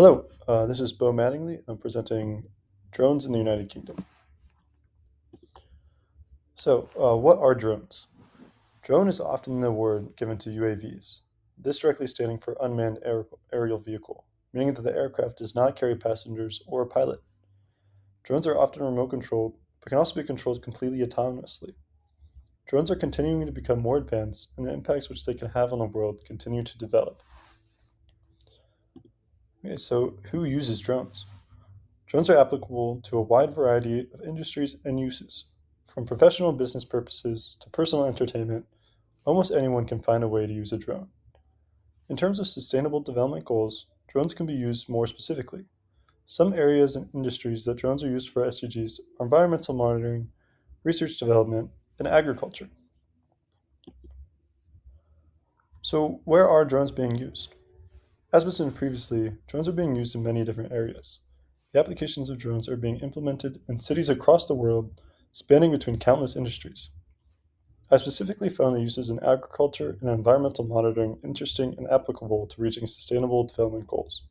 Hello, this is Beau Mattingly. I'm presenting drones in the United Kingdom. What are drones? Drone is often the word given to UAVs, this directly standing for Unmanned Aerial Vehicle, meaning that the aircraft does not carry passengers or a pilot. Drones are often remote controlled, but can also be controlled completely autonomously. Drones are continuing to become more advanced, and the impacts which they can have on the world continue to develop. Okay, so who uses drones? Drones are applicable to a wide variety of industries and uses. From professional business purposes to personal entertainment, almost anyone can find a way to use a drone. In terms of sustainable development goals, drones can be used more specifically. Some areas and industries that drones are used for SDGs are environmental monitoring, research development, and agriculture. So, where are drones being used? As mentioned previously, drones are being used in many different areas. The applications of drones are being implemented in cities across the world, spanning between countless industries. I specifically found the uses in agriculture and environmental monitoring interesting and applicable to reaching sustainable development goals.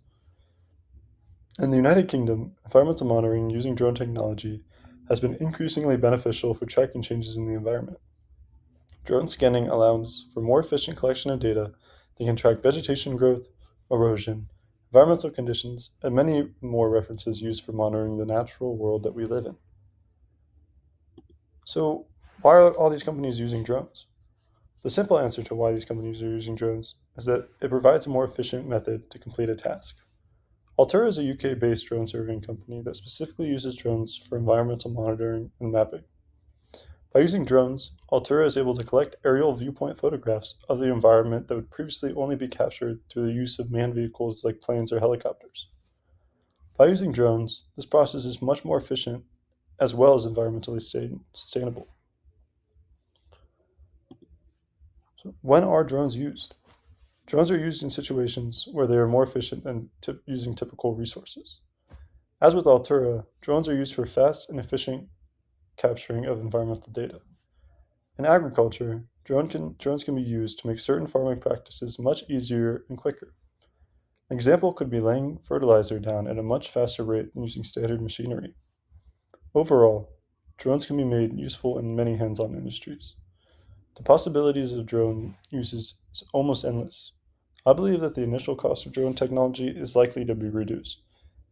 In the United Kingdom, environmental monitoring using drone technology has been increasingly beneficial for tracking changes in the environment. Drone scanning allows for more efficient collection of data that can track vegetation growth, erosion, environmental conditions, and many more references used for monitoring the natural world that we live in. So, why are all these companies using drones? The simple answer to why these companies are using drones is that it provides a more efficient method to complete a task. Altura is a UK-based drone surveying company that specifically uses drones for environmental monitoring and mapping. By using drones, Altura is able to collect aerial viewpoint photographs of the environment that would previously only be captured through the use of manned vehicles like planes or helicopters. By using drones, this process is much more efficient as well as environmentally sustainable. So when are drones used? Drones are used in situations where they are more efficient than using typical resources. As with Altura, drones are used for fast and efficient capturing of environmental data. In agriculture, drones can be used to make certain farming practices much easier and quicker. An example could be laying fertilizer down at a much faster rate than using standard machinery. Overall, drones can be made useful in many hands-on industries. The possibilities of drone use is almost endless. I believe that the initial cost of drone technology is likely to be reduced,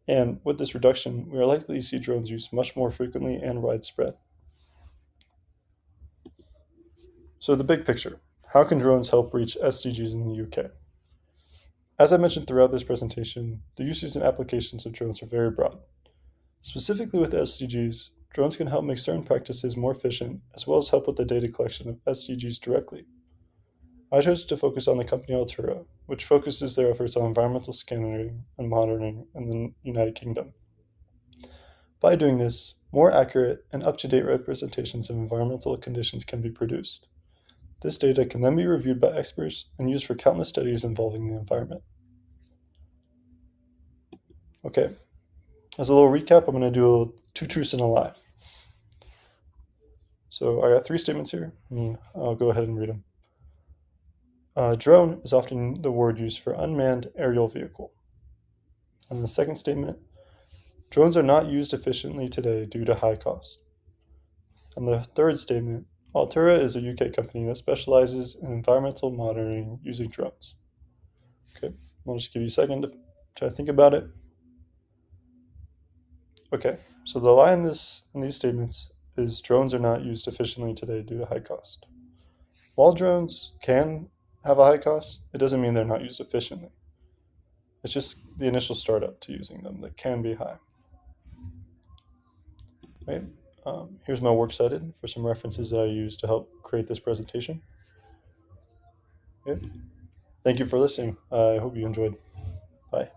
and with this reduction, we are likely to see drones used much more frequently and widespread. So, the big picture: how can drones help reach SDGs in the UK? As I mentioned throughout this presentation, the uses and applications of drones are very broad. Specifically with SDGs, drones can help make certain practices more efficient as well as help with the data collection of SDGs directly. I chose to focus on the company Altura, which focuses their efforts on environmental scanning and monitoring in the United Kingdom. By doing this, more accurate and up-to-date representations of environmental conditions can be produced. This data can then be reviewed by experts and used for countless studies involving the environment. Okay, as a little recap, I'm going to do two truths and a lie. So I got three statements here, and I'll go ahead and read them. Drone is often the word used for unmanned aerial vehicle. And the second statement, drones are not used efficiently today due to high cost. And the third statement, Altura is a UK company that specializes in environmental monitoring using drones. Okay, I'll just give you a second to try to think about it. Okay, so the lie in these statements is drones are not used efficiently today due to high cost. While drones can have a high cost, it doesn't mean they're not used efficiently. It's just the initial startup to using them that can be high. Right? Here's my works cited for some references that I used to help create this presentation. Okay. Thank you for listening. I hope you enjoyed. Bye.